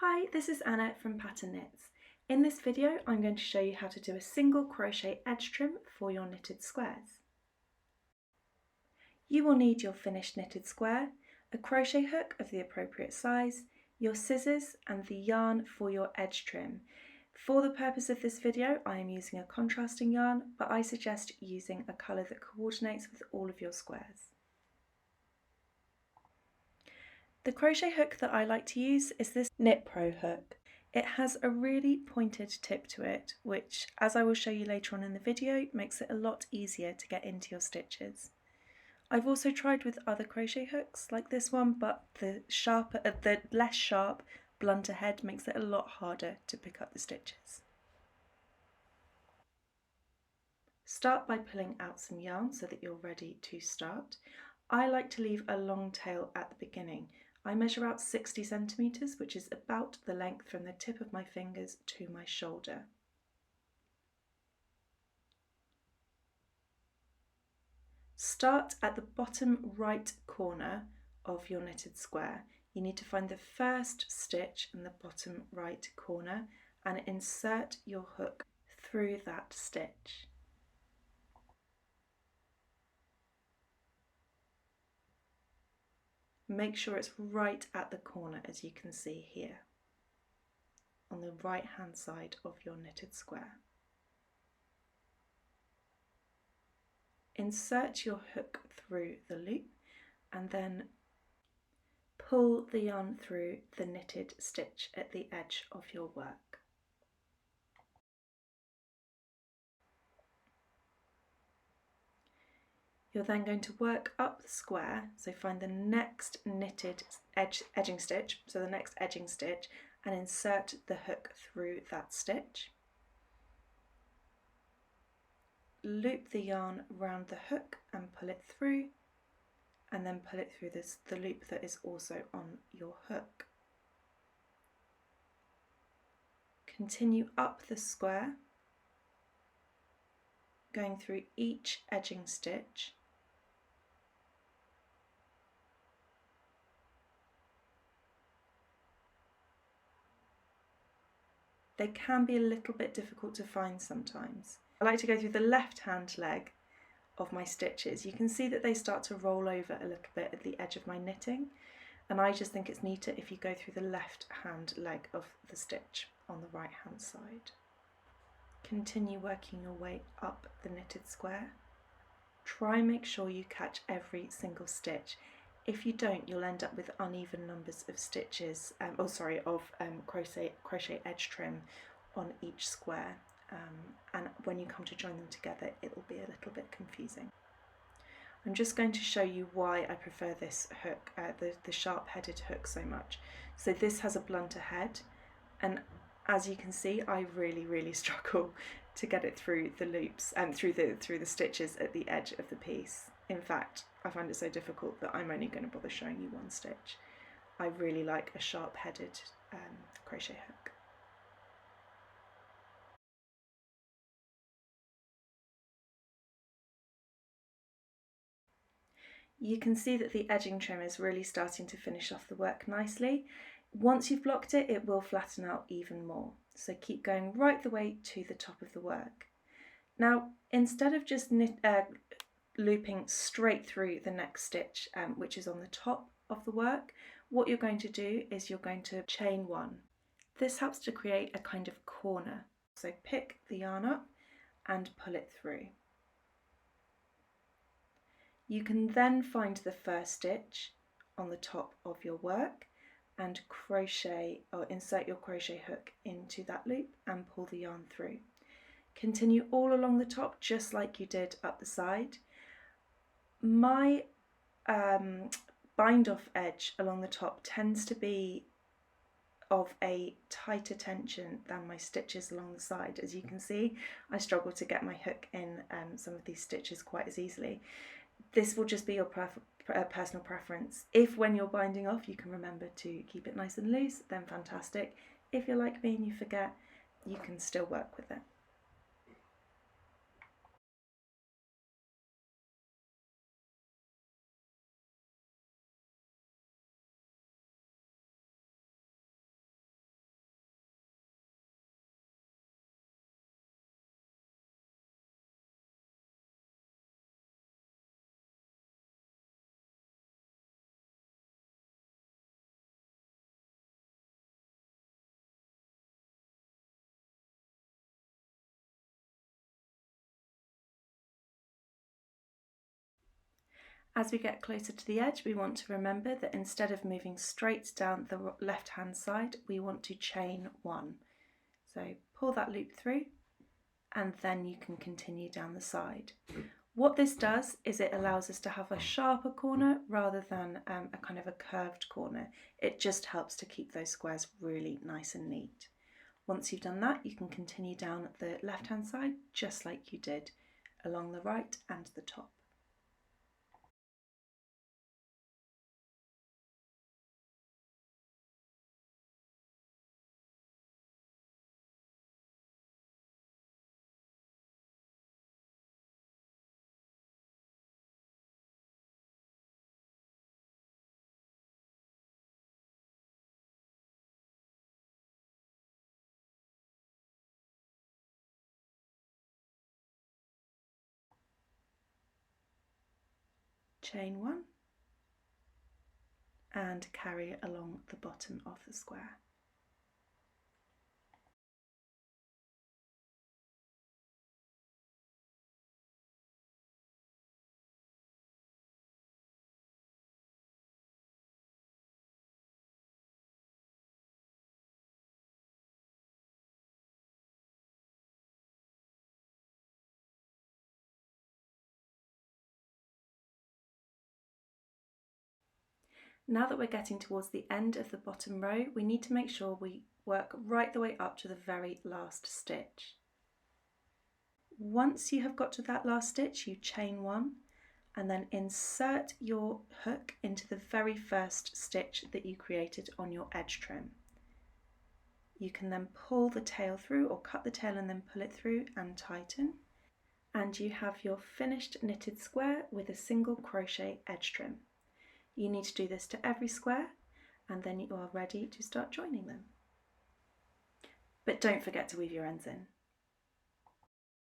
Hi, this is Anna from Pattern Knits. In this video I'm going to show you how to do a single crochet edge trim for your knitted squares. You will need your finished knitted square, a crochet hook of the appropriate size, your scissors and the yarn for your edge trim. For the purpose of this video I am using a contrasting yarn, but I suggest using a colour that coordinates with all of your squares. The crochet hook that I like to use is this Knit Pro hook. It has a really pointed tip to it, which, as I will show you later on in the video, makes it a lot easier to get into your stitches. I've also tried with other crochet hooks like this one, but the less sharp, blunter head makes it a lot harder to pick up the stitches. Start by pulling out some yarn so that you're ready to start. I like to leave a long tail at the beginning. I measure out 60 centimetres, which is about the length from the tip of my fingers to my shoulder. Start at the bottom right corner of your knitted square. You need to find the first stitch in the bottom right corner and insert your hook through that stitch. Make sure it's right at the corner, as you can see here, on the right hand side of your knitted square. Insert your hook through the loop and then pull the yarn through the knitted stitch at the edge of your work. You're then going to work up the square, so find the next knitted edging stitch, so the next edging stitch, and insert the hook through that stitch. Loop the yarn round the hook and pull it through, and then pull it through the loop that is also on your hook. Continue up the square, going through each edging stitch. They can be a little bit difficult to find sometimes. I like to go through the left hand leg of my stitches. You can see that they start to roll over a little bit at the edge of my knitting, and I just think it's neater if you go through the left hand leg of the stitch on the right hand side. Continue working your way up the knitted square. Try and make sure you catch every single stitch. If you don't, you'll end up with uneven numbers of stitches, crochet edge trim on each square, and when you come to join them together it'll be a little bit confusing. I'm just going to show you why I prefer this hook, the sharp-headed hook, so much. So this has a blunter head, and as you can see I really struggle to get it through the loops and through the stitches at the edge of the piece. In fact, I find it so difficult that I'm only going to bother showing you one stitch. I really like a sharp-headed crochet hook. You can see that the edging trim is really starting to finish off the work nicely. Once you've blocked it, it will flatten out even more. So keep going right the way to the top of the work. Now, instead of just looping straight through the next stitch, which is on the top of the work, what you're going to do is you're going to chain one. This helps to create a kind of corner. So pick the yarn up and pull it through. You can then find the first stitch on the top of your work and crochet or insert your crochet hook into that loop and pull the yarn through. Continue all along the top just like you did up the side. My bind off edge along the top tends to be of a tighter tension than my stitches along the side. As you can see, I struggle to get my hook in some of these stitches quite as easily. This will just be your personal preference. If when you're binding off you can remember to keep it nice and loose, then fantastic. If you're like me and you forget, you can still work with it. As we get closer to the edge, we want to remember that instead of moving straight down the left hand side, we want to chain one. So pull that loop through and then you can continue down the side. What this does is it allows us to have a sharper corner rather than a kind of a curved corner. It just helps to keep those squares really nice and neat. Once you've done that, you can continue down the left hand side just like you did along the right and the top. Chain one and carry along the bottom of the square. Now that we're getting towards the end of the bottom row, we need to make sure we work right the way up to the very last stitch. Once you have got to that last stitch, you chain one and then insert your hook into the very first stitch that you created on your edge trim. You can then pull the tail through or cut the tail and then pull it through and tighten. And you have your finished knitted square with a single crochet edge trim. You need to do this to every square and then you are ready to start joining them. But don't forget to weave your ends in.